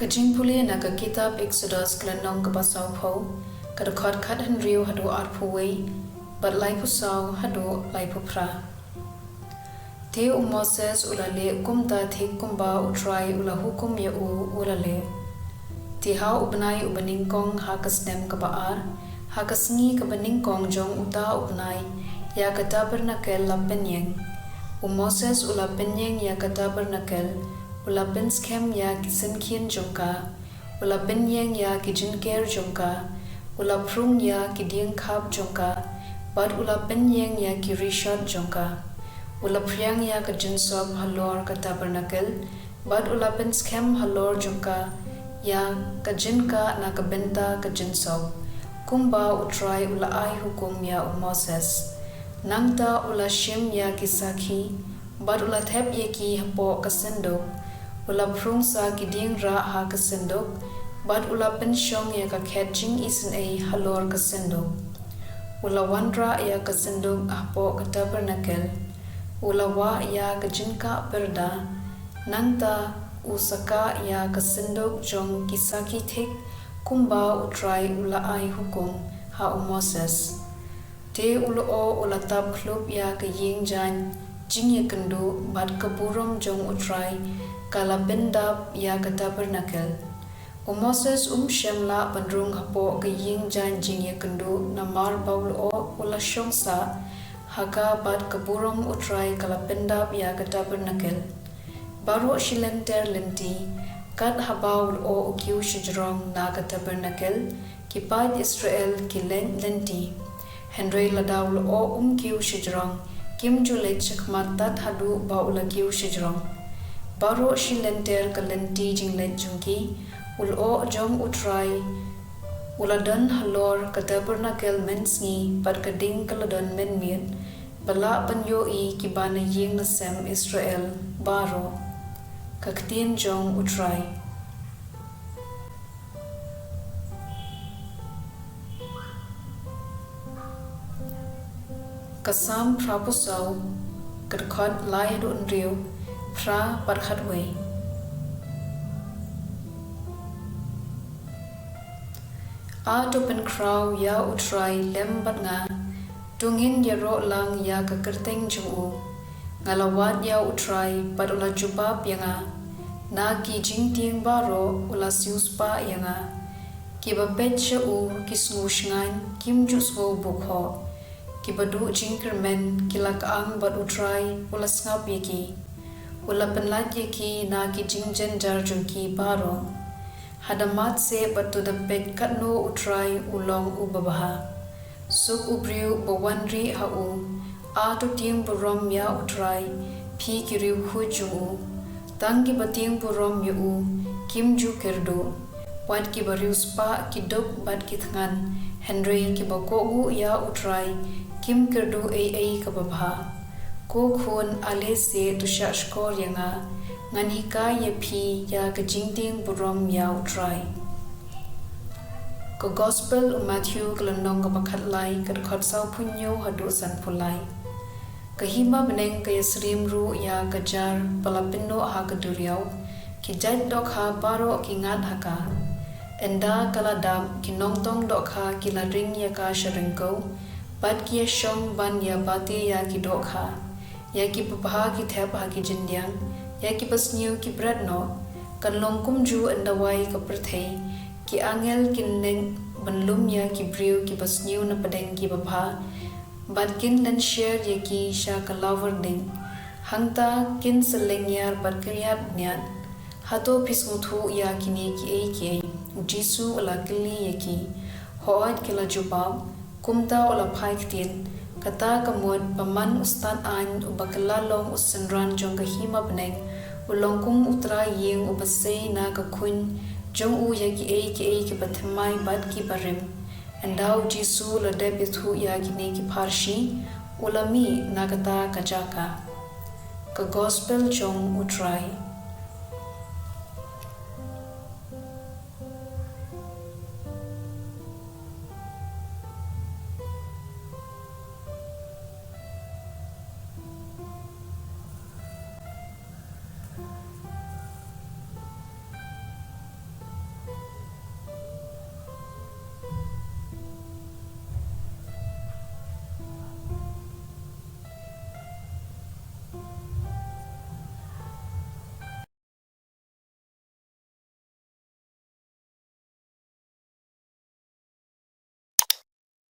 Ka jingpule na ka kitab Exodus klanong ka basaw po, ka dakot kat henriu hadu arpuway, bat lai pusaw hadu lai pupra. Te Moses ulale kumta thik kumba utray ula hukum ya ulale. Te ha ubnay ubaningkong hakasnem ka baar, hakasngi ka baningkong jong uta ubnay, ya ka tabernakel la penyeng. Moses ula penyeng ya ka tabernakel, ula penskem ya kisenkien jongka, ula penyeng ya kijinker jongka, ula prung ya kidiengkap jongka, bad ula penyeng ya kirishot jongka, ula priang ya kajinsob halor ka tabernakel, bad ula penskem halor jongka, ya kajinka na bynta kajinsob, kumba utray ula ay hukum ya Moses, nangta ula shim ya kisaki, bad ula thep ya ki hapo kasendok, ula prung sa kiding ra ha kasendok, bad ula pensyong ya ka khetjing isen ay halor kasendok, ula wanra ya kasendok hapo ka tabernakel, ula wa ya kajinka perda, nangta usaka ya kasendok jong kisaki thik, kumba utray ula ay hukum ha Moses. Te ulo ula tab klub ya ka ying jan, jing ya kendu bad kaburom jong utray, kala bendap ya ka tabernakel. Moses shemla pandrung hapo ka ying jan jing ya kendu na mar baulo ula shong sa, haka bad kaburom utray kala bendap ya ka tabernakel. Baro shilenter lenti, kat Haba o ukiu shijrong na ka tabernakel, kipad Israel ki lenti. Henry Lada o kiu shijrong, kim julet chakmat tat hadu ba ula kiu shijrong. Baro shilenter ka lenti jinglet jungki, ulo jong utray, uladan halor ka tabernakel mensngi, pad kading kaladan menmiet, bala panyoi kiba na ying na sem Israel, baro, ka ktien jong utray. Kasam prapusaw, kadkot lai doon riyo, pra parkhatway. Ato penkraw ya utray lembat nga, tungin yaro lang ya kakerteng jungu, ngalawat ya utray pad ula jubab ya nga, na ki jingting baro ula siuspa ya nga, kibabet siya kisngu shngan kim jusgo bukho, kibadu jingkermen kilakaang bad utray ula sngap yaki, ula penlat yaki na ki jingjenjar jungki baro, hadamat se batu dapet kano utray ulong ubabaha, suk ubriu bawanri hau, ato tiang burom ya utray, pi kiriu hujungu, tanggi bating burom yu, kim ju kerdo, wat kibariu spa kidok bad kitngan, Henry kibako ya utray, kim kerdo ay kababha, ko khun ale se tusha shkor yanga, nghikai ya pi ya kajingting burom ya utray. Ko Gospel Matthew klanong kamakhatlay kadkot saw punyo hadu san pulay. Kahima beneng kaya srimru ya kajar palapino ha kaduryaw, kijad dok ha baro kingat haka, enda kaladam kinongtong dok ha kilaring ya ka sharengko, bad kia shong ban ya bati ya ki dok ha, ya ki papaha ki thep ha ki jindyang, ya ki pasniu ki bradno, kanlong kumju endawai ka perthei, ki angel kineng banlum ya ki briu ki pasniu na padeng ki babha, bad kin dan share ya ki sha ka lover ding, hangta kin seleng yar bad kriat nyat, hato pisnguthu ya kini ki ay, Jisu ala kili ya ki, hoat kila jubab, kumta ola phai ktien, kata kamut paman ustad an ubakalalong usenran jong kahima beneng, ulongkung utra ying ubasay na kakun, jong u ya ki ay ki bathmai bad ki barim, endaw Jisu la debithu ya kini ki parshi, ulami na kata kajaka. Ka gospel jong utray.